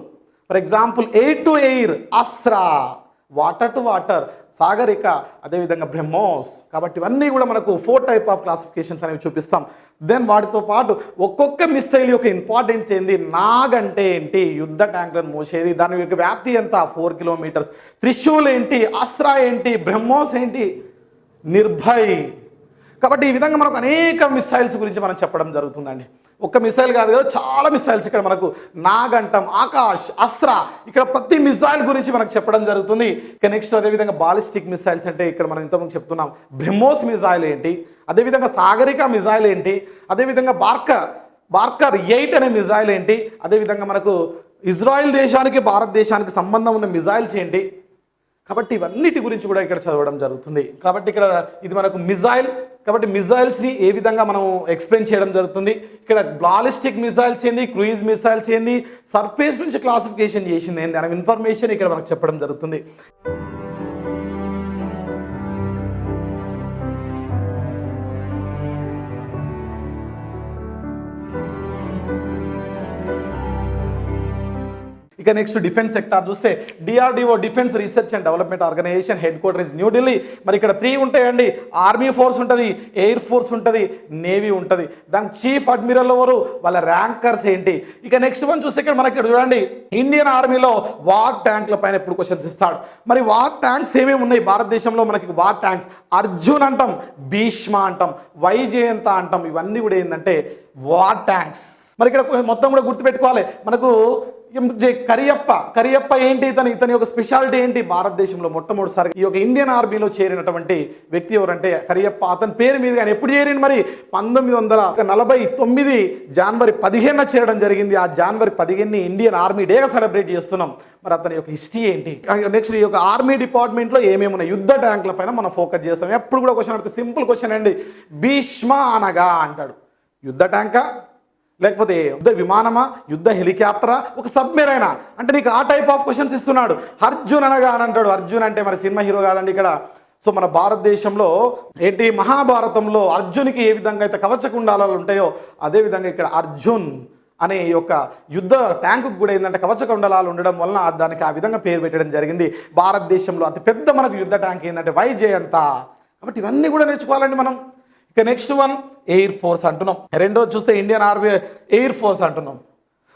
For example air to air Astra, water to water Sagarika, అదేవిధంగా బ్రహ్మోస్. కాబట్టి ఇవన్నీ కూడా మనకు 4 టైప్ ఆఫ్ క్లాసిఫికేషన్స్ అనేవి చూపిస్తాం. దెన్ వాటితో పాటు ఒక్కొక్క మిసైల్ యొక్క ఇంపార్టెన్స్ ఏంది, నాగ్ అంటే ఏంటి, యుద్ధ ట్యాంకులను మోసేది, దాని యొక్క వ్యాప్తి ఎంత 4 కిలోమీటర్స్, త్రిశూల్ ఏంటి, అస్త్రా ఏంటి, బ్రహ్మోస్ ఏంటి, నిర్భయ్. కాబట్టి ఈ విధంగా మనకు అనేక మిసైల్స్ గురించి మనం చెప్పడం జరుగుతుందండి. ఒక్క మిసైల్ కాదు కదా, చాలా మిసైల్స్ ఇక్కడ మనకు నాగ్ అంటాం, ఆకాష్, అస్త్రా, ఇక్కడ ప్రతి మిసైల్ గురించి మనకు చెప్పడం జరుగుతుంది. ఇక నెక్స్ట్ అదేవిధంగా బాలిస్టిక్ మిసైల్స్ అంటే ఇక్కడ మనం ఇంతకుముందు చెప్తున్నాం బ్రహ్మోస్ మిసైల్ ఏంటి, అదేవిధంగా సాగరిక మిసైల్ ఏంటి, అదేవిధంగా బార్కర్ 8 అనే మిసైల్ ఏంటి, అదేవిధంగా మనకు ఇజ్రాయెల్ దేశానికి భారతదేశానికి సంబంధం ఉన్న మిసైల్స్ ఏంటి. కాబట్టి ఇవన్నిటి గురించి కూడా ఇక్కడ చదవడం జరుగుతుంది. కాబట్టి ఇక్కడ ఇది మనకు మిసైల్, కాబట్టి మిసైల్స్ని ఏ విధంగా మనం ఎక్స్ప్లెయిన్ చేయడం జరుగుతుంది. ఇక్కడ బాలిస్టిక్ మిసైల్స్ ఏంది, క్రూయిజ్ మిసైల్స్ ఏంది, సర్ఫేస్ నుంచి క్లాసిఫికేషన్ చేసింది ఏంది అనే ఇన్ఫర్మేషన్ ఇక్కడ మనకు చెప్పడం జరుగుతుంది. ఇక నెక్స్ట్ డిఫెన్స్ సెక్టార్ చూస్తే DRDO defence research and development organisation head quarter is New Delhi. మరి ఇక్కడ 3 ఉంటాయండి. ఆర్మీ ఫోర్స్ ఉంటుంది, ఎయిర్ ఫోర్స్ ఉంటుంది, నేవీ ఉంటుంది. దాని చీఫ్ అడ్మిరల్ ఎవరు, వాళ్ళ ర్యాంకర్స్ ఏంటి. ఇక నెక్స్ట్ వన్ చూస్తే ఇక్కడ మనకి ఇక్కడ చూడండి ఇండియన్ ఆర్మీలో వార్ ట్యాంక్ల పైన ఎప్పుడు క్వశ్చన్స్ ఇస్తాడు. మరి వార్ ట్యాంక్స్ ఏమేమి ఉన్నాయి భారతదేశంలో, మనకి వార్ ట్యాంక్స్ అర్జున్ అంటాం, భీష్మ అంటాం, వైజయంత అంటాం. ఇవన్నీ కూడా ఏంటంటే వార్ ట్యాంక్స్. మరి ఇక్కడ మొత్తం కూడా గుర్తుపెట్టుకోవాలి. మనకు కరియప్ప ఏంటి, ఇతని యొక్క స్పెషాలిటీ ఏంటి, భారతదేశంలో మొట్టమొదటిసారి ఈ యొక్క ఇండియన్ ఆర్మీలో చేరినటువంటి వ్యక్తి ఎవరంటే కరియప్ప. అతని పేరు మీద ఆయన ఎప్పుడు చేరింది, మరి 1949 జనవరి 15 చేరడం జరిగింది. ఆ జనవరి 15 ఇండియన్ ఆర్మీ డేగా సెలబ్రేట్ చేస్తున్నాం. మరి అతని యొక్క హిస్టరీ ఏంటి. నెక్స్ట్ ఈ యొక్క ఆర్మీ డిపార్ట్మెంట్లో ఏమేమి ఉన్నాయి, యుద్ధ ట్యాంకుల పైన మనం ఫోకస్ చేస్తాం. ఎప్పుడు కూడా క్వశ్చన్ అడిగితే సింపుల్ క్వశ్చన్ అండి, భీష్మ అనగా అంటాడు యుద్ధ ట్యాంకా, లేకపోతే యుద్ధ విమానమా, యుద్ధ హెలికాప్టరా, ఒక సబ్మెరైనా అంటే నీకు ఆ టైప్ ఆఫ్ క్వశ్చన్స్ ఇస్తున్నాడు. అర్జున్ అనగా అని అంటాడు. అర్జున్ అంటే మరి సినిమా హీరో కాదండి ఇక్కడ. సో మన భారతదేశంలో ఏంటి, మహాభారతంలో అర్జున్కి ఏ విధంగా అయితే కవచకుండాలు ఉంటాయో అదేవిధంగా ఇక్కడ అర్జున్ అనే యొక్క యుద్ధ ట్యాంకు కూడా ఏంటంటే కవచకుండలాలు ఉండడం వలన దానికి ఆ విధంగా పేరు పెట్టడం జరిగింది. భారతదేశంలో అతిపెద్ద మనకు యుద్ధ ట్యాంక్ ఏంటంటే వైజయంత. కాబట్టి ఇవన్నీ కూడా నేర్చుకోవాలండి మనం. ఇక నెక్స్ట్ వన్ ఎయిర్ ఫోర్స్ అంటున్నాం. రెండోది చూస్తే ఇండియన్ ఆర్మీ ఎయిర్ ఫోర్స్ అంటున్నాం.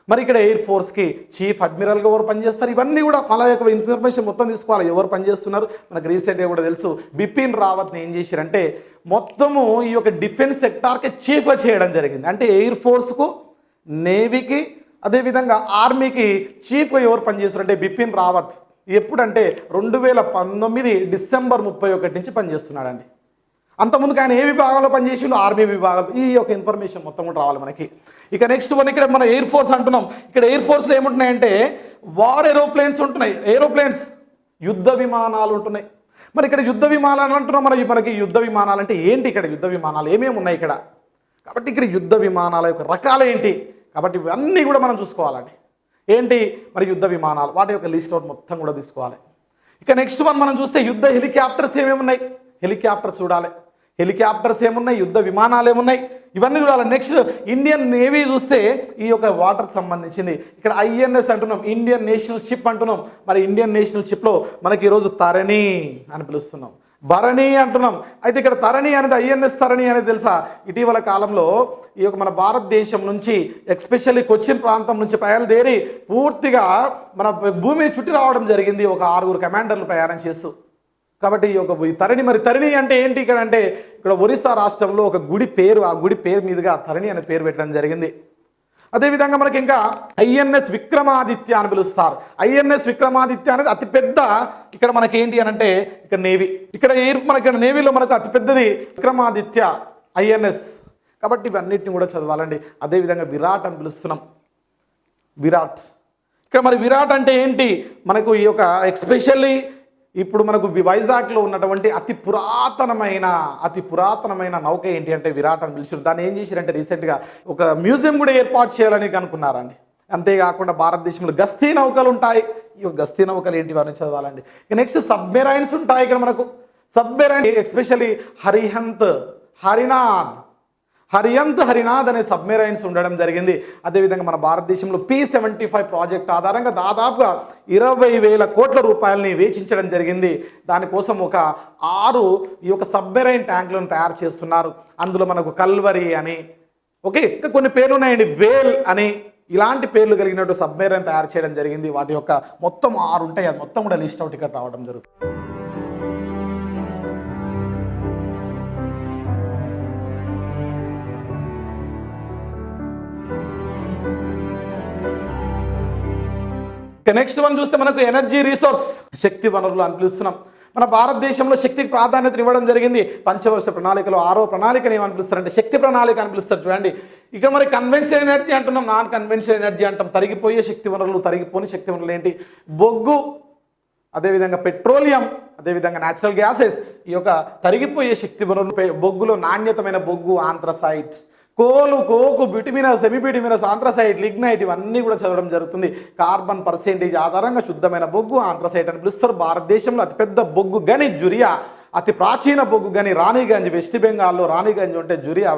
మరి ఇక్కడ ఎయిర్ ఫోర్స్కి చీఫ్ అడ్మిరల్గా ఎవరు పనిచేస్తారు, ఇవన్నీ కూడా అలా యొక్క ఇన్ఫర్మేషన్ మొత్తం తీసుకోవాలి. ఎవరు పనిచేస్తున్నారు మనకు రీసెంట్గా కూడా తెలుసు. బిపిన్ రావత్ని ఏం చేశారంటే మొత్తము ఈ యొక్క డిఫెన్స్ సెక్టార్కి చీఫ్గా చేయడం జరిగింది. అంటే ఎయిర్ ఫోర్స్కు, నేవీకి, అదేవిధంగా ఆర్మీకి చీఫ్గా ఎవరు పనిచేస్తారంటే బిపిన్ రావత్. ఎప్పుడంటే 2019 డిసెంబర్ 31 నుంచి పనిచేస్తున్నాడండి. అంతకుముందుకు ఆయన ఏ విభాగంలో పనిచేసిండు, ఆర్మీ విభాగం. ఈ యొక్క ఇన్ఫర్మేషన్ మొత్తం కూడా రావాలి మనకి. ఇక నెక్స్ట్ వన్ ఇక్కడ మన ఎయిర్ ఫోర్స్ అంటున్నాం. ఇక్కడ ఎయిర్ ఫోర్స్లో ఏముంటున్నాయంటే వార్ ఏరోప్లేన్స్ ఉంటున్నాయి, ఏరోప్లేన్స్ యుద్ధ విమానాలు ఉంటున్నాయి. మరి ఇక్కడ యుద్ధ విమానాలు అంటున్నాం. మనకి యుద్ధ విమానాలు అంటే ఏంటి, ఇక్కడ యుద్ధ విమానాలు ఏమేమి ఉన్నాయి ఇక్కడ. కాబట్టి ఇక్కడ యుద్ధ విమానాల యొక్క రకాలు ఏంటి, కాబట్టి ఇవన్నీ కూడా మనం చూసుకోవాలండి. ఏంటి మరి యుద్ధ విమానాలు, వాటి యొక్క లిస్ట్ అవుట్ మొత్తం కూడా తీసుకోవాలి. ఇక నెక్స్ట్ వన్ మనం చూస్తే యుద్ధ హెలికాప్టర్స్ ఏమేమి ఉన్నాయి, హెలికాప్టర్స్ చూడాలి. హెలికాప్టర్స్ ఏమున్నాయి, యుద్ధ విమానాలు ఏమున్నాయి, ఇవన్నీ చూడాలి. నెక్స్ట్ ఇండియన్ నేవీ చూస్తే ఈ యొక్క వాటర్కి సంబంధించింది. ఇక్కడ ఐఎన్ఎస్ అంటున్నాం, ఇండియన్ నేషనల్ షిప్ అంటున్నాం. మరి ఇండియన్ నేషనల్ షిప్లో మనకి ఈరోజు తరణి అని పిలుస్తున్నాం, భరణి అంటున్నాం. అయితే ఇక్కడ తరణి అనేది ఐఎన్ఎస్ తరణి అనేది తెలుసా, ఇటీవల కాలంలో ఈ యొక్క మన భారతదేశం నుంచి ఎస్పెషల్లీ కొచ్చిన్ ప్రాంతం నుంచి బయలుదేరి పూర్తిగా మన భూమిని చుట్టి రావడం జరిగింది ఒక 6 కమాండర్లు ప్రయాణం చేస్తూ. కాబట్టి ఈ యొక్క తరణి, మరి తరణి అంటే ఏంటి ఇక్కడ అంటే ఇక్కడ ఒరిస్సా రాష్ట్రంలో ఒక గుడి పేరు, ఆ గుడి పేరు మీదుగా తరణి అనే పేరు పెట్టడం జరిగింది. అదేవిధంగా మనకి ఇంకా ఐఎన్ఎస్ విక్రమాదిత్య అని పిలుస్తారు. ఐఎన్ఎస్ విక్రమాదిత్య అనేది అతిపెద్ద, ఇక్కడ మనకి ఏంటి అని అంటే ఇక్కడ నేవీ, ఇక్కడ మనకి నేవీలో మనకు అతిపెద్దది విక్రమాదిత్య ఐఎన్ఎస్. కాబట్టి ఇవన్నిటిని కూడా చదవాలండి. అదేవిధంగా విరాట్ అని పిలుస్తున్నాం, విరాట్. ఇక్కడ మరి విరాట్ అంటే ఏంటి, మనకు ఈ యొక్క ఎక్స్పెషల్లీ ఇప్పుడు మనకు వైజాగ్లో ఉన్నటువంటి అతి పురాతనమైన నౌక ఏంటి అంటే విరాట్ అని పిలిచారు. దాన్ని ఏం చేశారంటే రీసెంట్గా ఒక మ్యూజియం కూడా ఏర్పాటు చేయాలని అనుకున్నారండి. అంతేకాకుండా భారతదేశంలో గస్తీ నౌకలు ఉంటాయి. ఈ గస్తీ నౌకలు ఏంటి వారిని చదవాలండి. నెక్స్ట్ సబ్మెరైన్స్ ఉంటాయి. ఇక్కడ మనకు సబ్మెరైన్ ఎక్స్పెషల్లీ హరినాథ్ అనే సబ్మెరైన్స్ ఉండడం జరిగింది. అదేవిధంగా మన భారతదేశంలో P-75 ప్రాజెక్ట్ ఆధారంగా దాదాపుగా 20,000 కోట్ల రూపాయలని వేచించడం జరిగింది. దానికోసం ఒక 6 ఈ యొక్క సబ్మెరైన్ ట్యాంకులను తయారు చేస్తున్నారు. అందులో మనకు కల్వరి అని, ఓకే, ఇంకా కొన్ని పేర్లు ఉన్నాయండి, వేల్ అని, ఇలాంటి పేర్లు కలిగినట్టు సబ్మెరైన్ తయారు చేయడం జరిగింది. వాటి యొక్క మొత్తం 6 ఉంటాయి. అది మొత్తం కూడా లిస్ట్ అవుట్ ఇక్కడ రావడం జరుగుతుంది. నెక్స్ట్ వన్ చూస్తే మనకు ఎనర్జీ రిసోర్స్, శక్తి వనరులు అని పిలుస్తున్నాం. మన భారతదేశంలో శక్తికి ప్రాధాన్యత ఇవ్వడం జరిగింది. పంచవర్ష ప్రణాళికలో 6వ ప్రణాళికని ఏమని పిలుస్తారంటే శక్తి ప్రణాళిక అని పిలుస్తారు. చూడండి, ఇక్కడ మరి కన్వెన్షనల్ ఎనర్జీ అంటున్నాం, నాన్ కన్వెన్షనల్ ఎనర్జీ అంటాం. తరిగిపోయే శక్తి వనరులు, తరిగిపోని శక్తి వనరులు ఏంటి, బొగ్గు, అదేవిధంగా పెట్రోలియం, అదేవిధంగా న్యాచురల్ గ్యాసెస్. ఈ యొక్క తరిగిపోయే శక్తి వనరులు, బొగ్గులో నాణ్యతమైన బొగ్గు ఆంథ్రసైట్, కోలు, కోకు, బిటుమినస్, సెమీబిటుమినస్, ఆంథ్రసైట్, లిగ్నైట్, ఇవన్నీ కూడా చదవడం జరుగుతుంది. కార్బన్ పర్సెంటేజ్ ఆధారంగా శుద్ధమైన బొగ్గు ఆంథ్రసైట్ అని పిలుస్తారు. భారతదేశంలో అతిపెద్ద బొగ్గు గని జురియా, అతి ప్రాచీన బొగ్గు గని రాణిగంజ్, వెస్ట్ బెంగాల్లో రాణిగంజ్ ఉంటే జురియా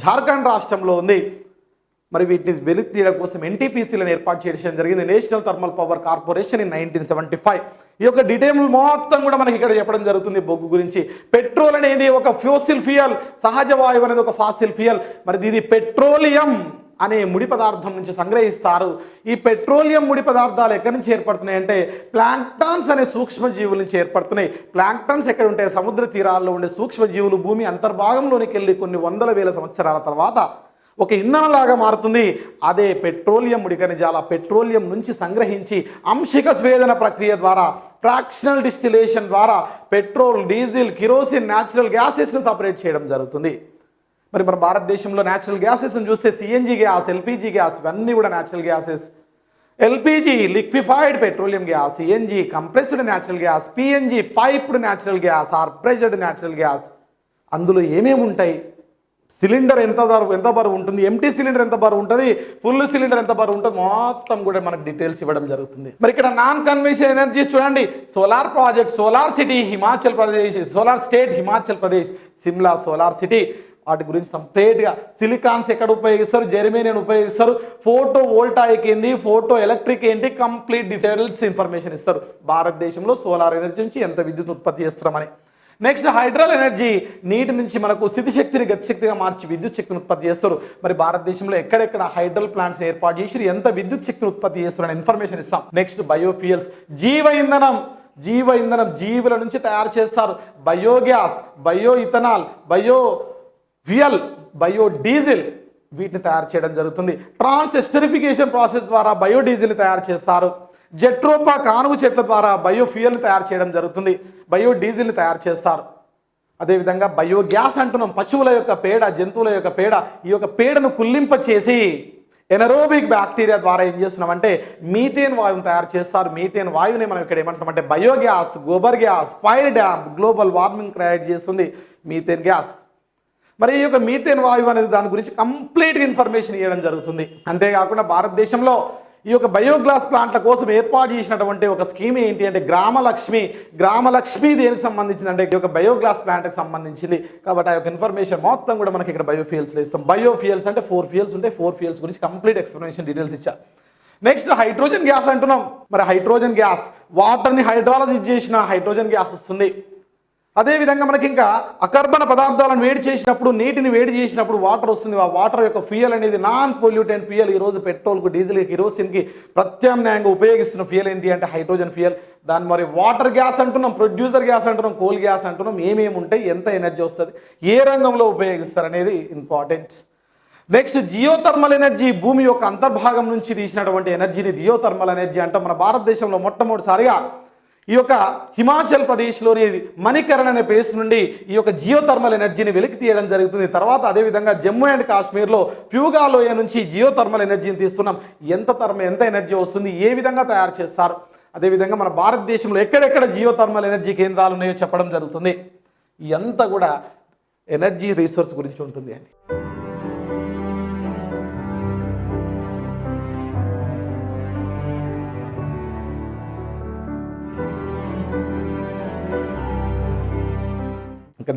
జార్ఖండ్ రాష్ట్రంలో ఉంది. మరి వీటిని వెలికి తీయడం కోసం ఎన్టీపీసీలను ఏర్పాటు చేయడం జరిగింది, national thermal power corporation in 1975. ఈ యొక్క డీటెయిల్ మొత్తం కూడా మనకి ఇక్కడ చెప్పడం జరుగుతుంది బొగ్గు గురించి. పెట్రోల్ అనేది ఒక ఫోసిల్ ఫ్యూయల్, సహజ వాయువు అనేది ఒక ఫాసిల్ ఫ్యూయల్. మరి ఇది పెట్రోలియం అనే ముడి పదార్థం నుంచి సంగ్రహిస్తారు. ఈ పెట్రోలియం ముడి పదార్థాలు ఎక్కడి నుంచి ఏర్పడుతున్నాయి అంటే ప్లాంక్టాన్స్ అనే సూక్ష్మజీవుల నుంచి ఏర్పడుతున్నాయి. ప్లాంక్టాన్స్ ఎక్కడ ఉంటాయి, సముద్ర తీరాల్లో ఉండే సూక్ష్మజీవులు భూమి అంతర్భాగంలోనికి వెళ్ళి కొన్ని 100,000 సంవత్సరాల తర్వాత ఒక ఇంధనంలాగా మారుతుంది. అదే పెట్రోలియం ముడి ఖనిజాల పెట్రోలియం నుంచి సంగ్రహించి అంశిక స్వేదన ప్రక్రియ ద్వారా, ఫ్రాక్షనల్ డిస్టిలేషన్ ద్వారా పెట్రోల్, డీజిల్, కిరోసిన్, న్యాచురల్ గ్యాసెస్ను సపరేట్ చేయడం జరుగుతుంది. మరి మన భారతదేశంలో న్యాచురల్ గ్యాసెస్ని చూస్తే సిఎన్జి గ్యాస్, ఎల్పిజి గ్యాస్, ఇవన్నీ కూడా natural gases. LPG liquefied petroleum gas, CNG compressed natural gas, PNG piped natural gas or pressured natural gas. అందులో ఏమేమి ఉంటాయి, సిలిండర్ ఎంత బరువు ఉంటుంది, ఎంటీ సిలిండర్ ఎంత బరువు ఉంటుంది, ఫుల్ సిలిండర్ ఎంత బరువు ఉంటుంది, మొత్తం కూడా మనకు డీటెయిల్స్ ఇవ్వడం జరుగుతుంది. మరి ఇక్కడ నాన్ కన్వెన్షనల్ ఎనర్జీస్ చూడండి, solar project, solar city Himachal Pradesh, solar state Himachal Pradesh, Simla solar city. వాటి గురించి సపరేట్గా సిలికాన్స్ ఎక్కడ ఉపయోగిస్తారు, జెర్మేనియం ఉపయోగిస్తారు, ఫోటో వోల్టాయిక్ ఏంది, ఫోటో ఎలక్ట్రిక్ ఏంటి, కంప్లీట్ డీటెయిల్స్ ఇన్ఫర్మేషన్ ఇస్తారు. భారతదేశంలో సోలార్ ఎనర్జీ నుంచి ఎంత విద్యుత్ ఉత్పత్తి చేస్తున్నామని. నెక్స్ట్ హైడ్రల్ ఎనర్జీ, నీటి నుంచి మనకు స్థితిశక్తిని గతిశక్తిగా మార్చి విద్యుత్ శక్తిని ఉత్పత్తి చేస్తారు. మరి భారతదేశంలో ఎక్కడెక్కడ హైడ్రల్ ప్లాంట్స్ ఏర్పాటు చేసి ఎంత విద్యుత్ శక్తిని ఉత్పత్తి చేస్తారని ఇన్ఫర్మేషన్ ఇస్తాం. నెక్స్ట్ బయోఫ్యూయల్స్, జీవ ఇంధనం, జీవుల నుంచి తయారు చేస్తారు. Biogas, bio ethanol, bio fuel, biodiesel, వీటిని తయారు చేయడం జరుగుతుంది. ట్రాన్స్ఎస్టరిఫికేషన్ ప్రాసెస్ ద్వారా బయోడీజిల్ని తయారు చేస్తారు. జెట్రోపా, కానుగు చెట్ల ద్వారా బయోఫ్యూయల్ని తయారు చేయడం జరుగుతుంది, బయోడీజిల్ని తయారు చేస్తారు. అదేవిధంగా బయోగ్యాస్ అంటున్నాం, పశువుల యొక్క పేడ, జంతువుల యొక్క పేడ. ఈ యొక్క పేడను కుల్లింప చేసి ఎనరోబిక్ బ్యాక్టీరియా ద్వారా ఏం చేస్తున్నామంటే మీథేన్ వాయువును తయారు చేస్తారు. మీథేన్ వాయువుని మనం ఇక్కడ ఏమంటామంటే biogas, gobar gas, fire dam, global warming create చేస్తుంది మీథేన్ గ్యాస్. మరి ఈ యొక్క మీథేన్ వాయువు అనేది దాని గురించి కంప్లీట్గా ఇన్ఫర్మేషన్ ఇవ్వడం జరుగుతుంది. అంతేకాకుండా భారతదేశంలో ఈ యొక్క బయోగ్యాస్ ప్లాంట్ల కోసం ఏర్పాటు చేసినటువంటి ఒక స్కీమ్ ఏంటి అంటే గ్రామలక్ష్మి దేనికి సంబంధించింది అంటే ఈ యొక్క బయోగ్యాస్ ప్లాంట్కి సంబంధించింది. కాబట్టి ఆ యొక్క ఇన్ఫర్మేషన్ మొత్తం కూడా మనకి ఇక్కడ బయోఫ్యూయల్స్లో ఇస్తాం. బయోఫ్యూయల్స్ అంటే 4 ఫ్యూయల్స్ ఉంటాయి, 4 ఫ్యూయల్స్ గురించి కంప్లీట్ ఎక్స్ప్లెనేషన్ డీటెయిల్స్ ఇచ్చా. నెక్స్ట్ హైడ్రోజన్ గ్యాస్ అంటున్నాం. మరి హైడ్రోజన్ గ్యాస్, వాటర్ని హైడ్రాలసిస్ చేసిన హైడ్రోజన్ గ్యాస్ వస్తుంది. అదేవిధంగా మనకి ఇంకా అకర్బన పదార్థాలను వేడి చేసినప్పుడు, నీటిని వేడి చేసినప్పుడు వాటర్ వస్తుంది. ఆ వాటర్ యొక్క ఫ్యూయల్ అనేది నాన్ పొల్యూటెంట్ ఫ్యూయల్. ఈరోజు పెట్రోల్కు, డీజిల్కి, కిరోసిన్కి ప్రత్యామ్నాయంగా ఉపయోగిస్తున్న ఫ్యూయల్ ఏంటి అంటే హైడ్రోజన్ ఫ్యూయల్. దాన్ని మరి వాటర్ గ్యాస్ అంటున్నాం, ప్రొడ్యూసర్ గ్యాస్ అంటున్నాం, కోల్ గ్యాస్ అంటున్నాం. ఏమేమి ఉంటాయి, ఎంత ఎనర్జీ వస్తుంది, ఏ రంగంలో ఉపయోగిస్తారు అనేది ఇంపార్టెంట్. నెక్స్ట్ జియోథర్మల్ ఎనర్జీ, భూమి యొక్క అంతర్భాగం నుంచి తీసినటువంటి ఎనర్జీని జియోథర్మల్ ఎనర్జీ అంటాం. మన భారతదేశంలో మొట్టమొదటిసారిగా ఈ యొక్క హిమాచల్ ప్రదేశ్లోని మణికరణ్ అనే ప్లేస్ నుండి ఈ యొక్క జియోథర్మల్ ఎనర్జీని వెలికి తీయడం జరుగుతుంది. తర్వాత అదేవిధంగా జమ్మూ అండ్ కాశ్మీర్లో ప్యూగా లోయ నుంచి జియోథర్మల్ ఎనర్జీని తీస్తున్నాం. ఎంత ఎనర్జీ వస్తుంది, ఏ విధంగా తయారు చేస్తారు, అదేవిధంగా మన భారతదేశంలో ఎక్కడెక్కడ జియోథర్మల్ ఎనర్జీ కేంద్రాలు ఉన్నాయో చెప్పడం జరుగుతుంది. ఇదంతా కూడా ఎనర్జీ రీసోర్స్ గురించి ఉంటుంది అని.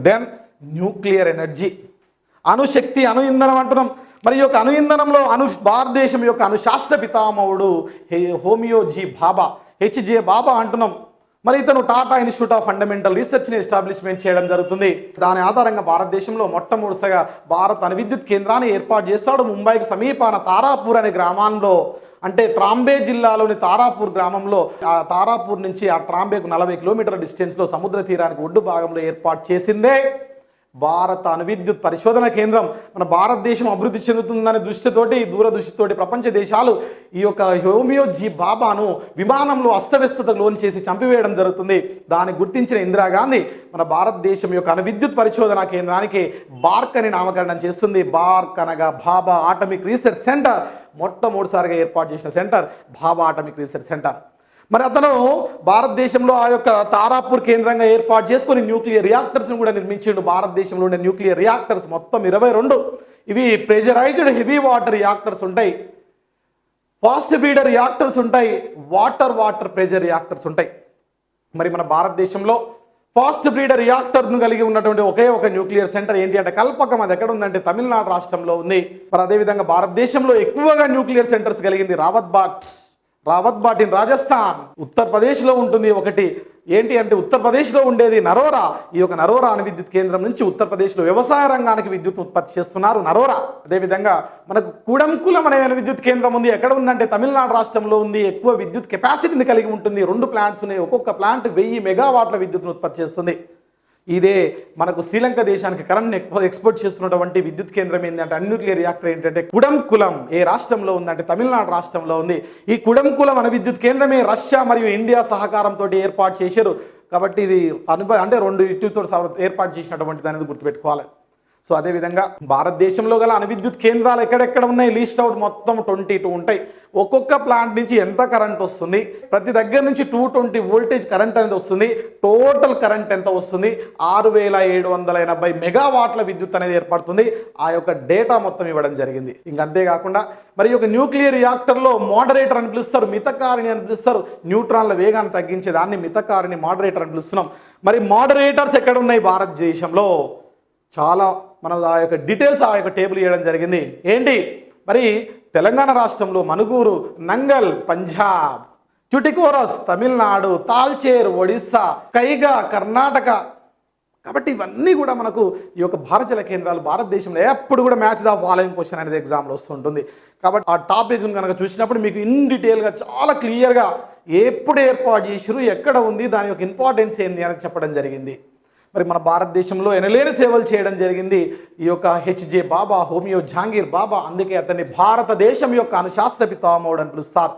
దెన్ న్యూక్లియర్ ఎనర్జీ, అణుశక్తి, అణు ఇంధనం అంటున్నాం. మరి ఈ యొక్క అణు ఇంధనంలో భారతదేశం యొక్క అణుశాస్త్ర పితామహుడు హోమియోజీ భాభా, హెచ్జే భాభా అంటున్నాం. మరి ఇతను టాటా ఇన్స్టిట్యూట్ ఆఫ్ ఫండమెంటల్ రీసెర్చ్ని ఎస్టాబ్లిష్మెంట్ చేయడం జరుగుతుంది. దాని ఆధారంగా భారతదేశంలో మొట్టమొదటిసారిగా భారత్ అణు విద్యుత్ కేంద్రాన్ని ఏర్పాటు చేస్తాడు. ముంబైకి సమీపాన తారాపూర్ అనే గ్రామంలో, అంటే ట్రాంబే జిల్లాలోని తారాపూర్ గ్రామంలో, ఆ తారాపూర్ నుంచి ఆ ట్రాంబేకు 40 కిలోమీటర్ల డిస్టెన్స్లో సముద్ర తీరానికి ఒడ్డు భాగంలో ఏర్పాటు చేసిందే భారత అణు విద్యుత్ పరిశోధన కేంద్రం. మన భారతదేశం అభివృద్ధి చెందుతుందనే దూరదృష్టితోటి ప్రపంచ దేశాలు ఈ యొక్క హోమియోజీ భాభాను విమానంలో అస్తవ్యస్తతకు లోన్ చేసి చంపివేయడం జరుగుతుంది. దాన్ని గుర్తించిన ఇందిరాగాంధీ మన భారతదేశం యొక్క అణు విద్యుత్ పరిశోధన కేంద్రానికి బార్క్ అని నామకరణం చేస్తుంది. బార్క్ అనగా భాభా ఆటమిక్ రీసెర్చ్ సెంటర్. మొట్టమొదటిసారిగా ఏర్పాటు చేసిన centre Bhabha atomic research centre. మరి అతను భారతదేశంలో ఆ యొక్క తారాపూర్ కేంద్రంగా ఏర్పాటు చేసుకొని న్యూక్లియర్ రియాక్టర్స్ను కూడా నిర్మించిండు. భారతదేశంలో ఉండే న్యూక్లియర్ రియాక్టర్స్ మొత్తం 22. ఇవి ప్రెజరైజ్డ్ హెవీ వాటర్ రియాక్టర్స్ ఉంటాయి, ఫాస్ట్ బ్రీడర్ రియాక్టర్స్ ఉంటాయి, వాటర్ ప్రెజర్ రియాక్టర్స్ ఉంటాయి. మరి మన భారతదేశంలో ఫాస్ట్ బ్రీడర్ రియాక్టర్ను కలిగి ఉన్నటువంటి ఒకే ఒక న్యూక్లియర్ సెంటర్ ఏంటి అంటే కల్పకం. అది ఎక్కడ ఉందంటే తమిళనాడు రాష్ట్రంలో ఉంది. మరి అదేవిధంగా భారతదేశంలో ఎక్కువగా న్యూక్లియర్ సెంటర్స్ కలిగింది రావత్బాట్ ఇన్ రాజస్థాన్, ఉత్తరప్రదేశ్లో ఉంటుంది ఒకటి. ఏంటి అంటే ఉత్తరప్రదేశ్లో ఉండేది నరోరా. ఈ యొక్క నరోరా అణు విద్యుత్ కేంద్రం నుంచి ఉత్తరప్రదేశ్లో వ్యవసాయ రంగానికి విద్యుత్ ఉత్పత్తి చేస్తున్నారు నరోరా. అదేవిధంగా మనకు కుడంకులం అనే విద్యుత్ కేంద్రం ఉంది. ఎక్కడ ఉందంటే తమిళనాడు రాష్ట్రంలో ఉంది. ఎక్కువ విద్యుత్ కెపాసిటీని కలిగి ఉంటుంది. 2 ప్లాంట్స్ ఉన్నాయి. ఒక్కొక్క ప్లాంట్ 1000 మెగావాట్ల విద్యుత్ను ఉత్పత్తి చేస్తుంది. ఇదే మనకు శ్రీలంక దేశానికి కరెంట్ ఎక్స్పోర్ట్ చేస్తున్నటువంటి విద్యుత్ కేంద్రం ఏంటంటే న్యూక్లియర్ రియాక్టర్ ఏంటంటే కుడంకులం. ఏ రాష్ట్రంలో ఉందంటే తమిళనాడు రాష్ట్రంలో ఉంది. ఈ కుడంకులం అనే విద్యుత్ కేంద్రమే రష్యా మరియు ఇండియా సహకారంతో ఏర్పాటు చేశారు. కాబట్టి ఇది అంటే 2 ఇటుతో ఏర్పాటు చేసినటువంటిది అనేది గుర్తుపెట్టుకోవాలి. సో అదేవిధంగా భారతదేశంలో గల అణు విద్యుత్ కేంద్రాలు ఎక్కడెక్కడ ఉన్నాయి లిస్ట్ అవుట్ మొత్తం 22 ఉంటాయి. ఒక్కొక్క ప్లాంట్ నుంచి ఎంత కరెంట్ వస్తుంది, ప్రతి దగ్గర నుంచి 220 వోల్టేజ్ కరెంట్ అనేది వస్తుంది, టోటల్ కరెంట్ ఎంత వస్తుంది, 6780 మెగావాట్ల విద్యుత్ అనేది ఏర్పడుతుంది. ఆ యొక్క డేటా మొత్తం ఇవ్వడం జరిగింది. ఇంకంతేకాకుండా మరి ఒక న్యూక్లియర్ రియాక్టర్లో మోడరేటర్ అని పిలుస్తారు, మితకారిణి అని పిలుస్తారు. న్యూట్రాన్ల వేగాన్ని తగ్గించే దాన్ని మితకారిణి మోడరేటర్ అని పిలుస్తున్నాం. మరి మోడరేటర్స్ ఎక్కడ ఉన్నాయి భారతదేశంలో? చాలా మన ఆ యొక్క డీటెయిల్స్ ఆ యొక్క టేబుల్ ఇవ్వడం జరిగింది. ఏంటి మరి తెలంగాణ రాష్ట్రంలో మనుగూరు, నంగల్ పంజాబ్, టుటికోరస్ తమిళనాడు, తాల్చేర్ ఒడిస్సా, కైగా కర్ణాటక. కాబట్టి ఇవన్నీ కూడా మనకు ఈ యొక్క భారత కేంద్రాలు భారతదేశంలో ఎప్పుడు కూడా మ్యాచ్ ద ఫాలోయింగ్ క్వశ్చన్ అనేది ఎగ్జామ్లో వస్తుంటుంది. కాబట్టి ఆ టాపిక్ కనుక చూసినప్పుడు మీకు ఇన్ డీటెయిల్గా చాలా క్లియర్గా ఎప్పుడు ఏర్పాటు చేసిరు, ఎక్కడ ఉంది, దాని యొక్క ఇంపార్టెన్స్ ఏంది అని చెప్పడం జరిగింది. మరి మన భారతదేశంలో ఎనలేని సేవలు చేయడం జరిగింది ఈ యొక్క హెచ్జే భాభా, హోమియో జహాంగీర్ భాభా. అందుకే అతన్ని భారతదేశం యొక్క అణుశాస్త్ర పితామహుడు అని పిలుస్తారు.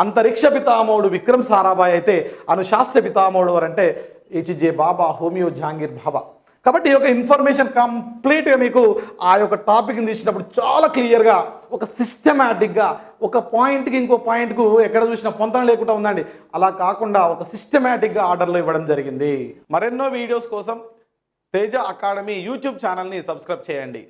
అంతరిక్ష పితామహుడు విక్రమ్ సారాభాయ్ అయితే అణుశాస్త్ర పితామహుడు అంటే హెచ్జే భాభా, హోమియో జహాంగీర్ భాభా. కాబట్టి ఈ యొక్క ఇన్ఫర్మేషన్ కంప్లీట్గా మీకు ఆ యొక్క టాపిక్ని తీసినప్పుడు చాలా క్లియర్గా ఒక సిస్టమేటిక్గా ఒక పాయింట్కి ఇంకో పాయింట్కు ఎక్కడ చూసినా పొంతన లేకుండా ఉందండి. అలా కాకుండా ఒక సిస్టమేటిక్గా ఆర్డర్లో ఇవ్వడం జరిగింది. మరెన్నో వీడియోస్ కోసం తేజ అకాడమీ యూట్యూబ్ ఛానల్ని సబ్స్క్రైబ్ చేయండి.